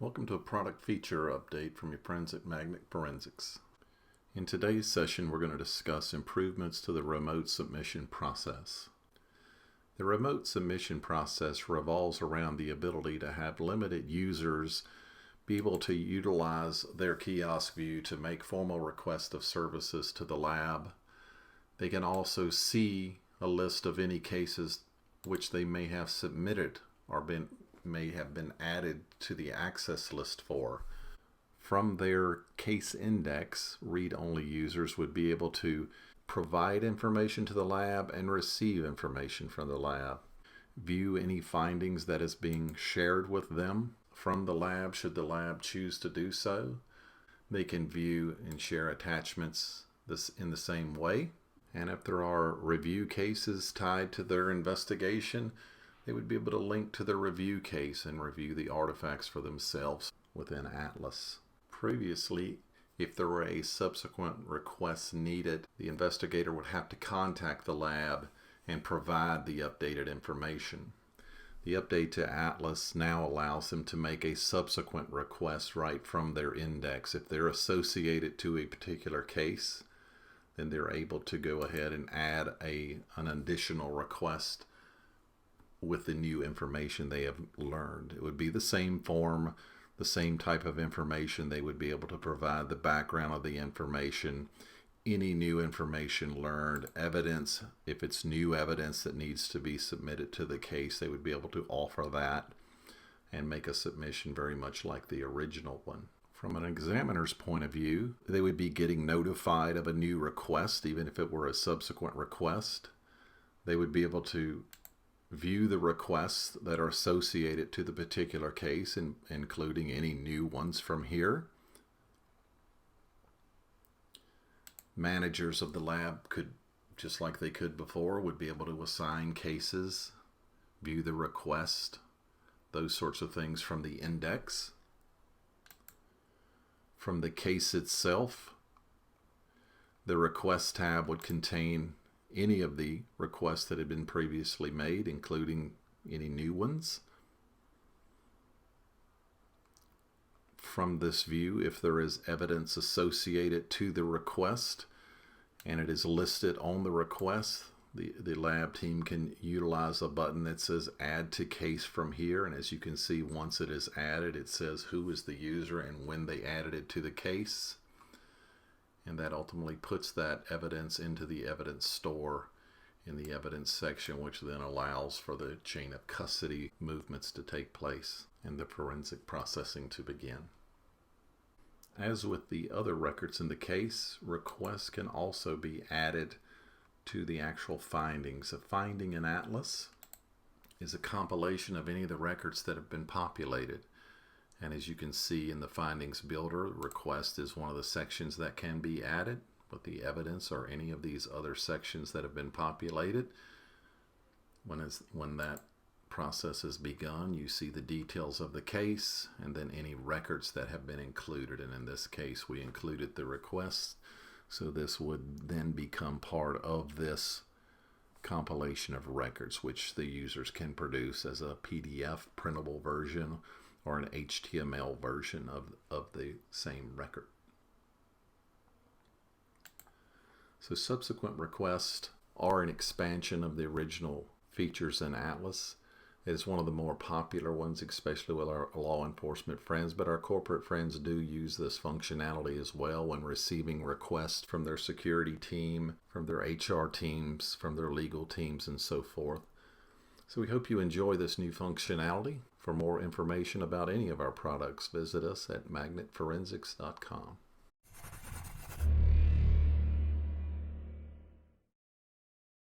Welcome to a product feature update from your friends at Magnet Forensics. In today's session, we're going to discuss improvements to the remote submission process. The remote submission process revolves around the ability to have limited users be able to utilize their kiosk view to make formal requests of services to the lab. They can also see a list of any cases which they may have submitted or may have been added to the access list for. From their case index, read-only users would be able to provide information to the lab and receive information from the lab. View any findings that is being shared with them from the lab should the lab choose to do so. They can view and share attachments in the same way. And if there are review cases tied to their investigation, they would be able to link to the review case and review the artifacts for themselves within Atlas. Previously, if there were a subsequent request needed, the investigator would have to contact the lab and provide the updated information. The update to Atlas now allows them to make a subsequent request right from their index. If they're associated to a particular case, then they're able to go ahead and add an additional request with the new information they have learned. It would be the same form, the same type of information. They would be able to provide the background of the information, any new information learned, evidence. If it's new evidence that needs to be submitted to the case, they would be able to offer that and make a submission very much like the original one. From an examiner's point of view, they would be getting notified of a new request, even if it were a subsequent request. They would be able to view the requests that are associated to the particular case, including any new ones from here. Managers of the lab could, just like they could before, would be able to assign cases, view the request, those sorts of things from the index. From the case itself, the request tab would contain any of the requests that had been previously made, including any new ones. From this view, if there is evidence associated to the request and it is listed on the request, the lab team can utilize a button that says add to case from here, and as you can see, once it is added, it says who is the user and when they added it to the case. And that ultimately puts that evidence into the evidence store in the evidence section, which then allows for the chain of custody movements to take place and the forensic processing to begin. As with the other records in the case, requests can also be added to the actual findings. A finding in Atlas is a compilation of any of the records that have been populated. And as you can see in the findings builder, request is one of the sections that can be added, but the evidence or any of these other sections that have been populated. When that process is begun, you see the details of the case and then any records that have been included. And in this case, we included the request. So this would then become part of this compilation of records, which the users can produce as a PDF printable version or an HTML version of the same record. So subsequent requests are an expansion of the original features in Atlas. It is one of the more popular ones, especially with our law enforcement friends, but our corporate friends do use this functionality as well when receiving requests from their security team, from their HR teams, from their legal teams, and so forth. So we hope you enjoy this new functionality. For more information about any of our products, visit us at magnetforensics.com.